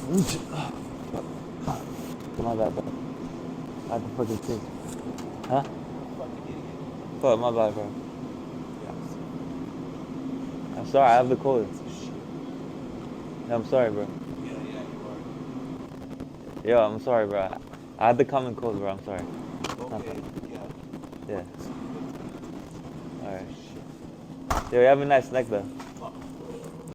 My bad, bro. I had to fucking see. Huh? Fuck, my bad, bro. I'm sorry, I have the cold. Yeah, I'm sorry, bro. Yo, I'm sorry, bro. I had the common cold, bro. I'm sorry. Nothing. Yeah. Alright. Yo, you have a nice neck, though.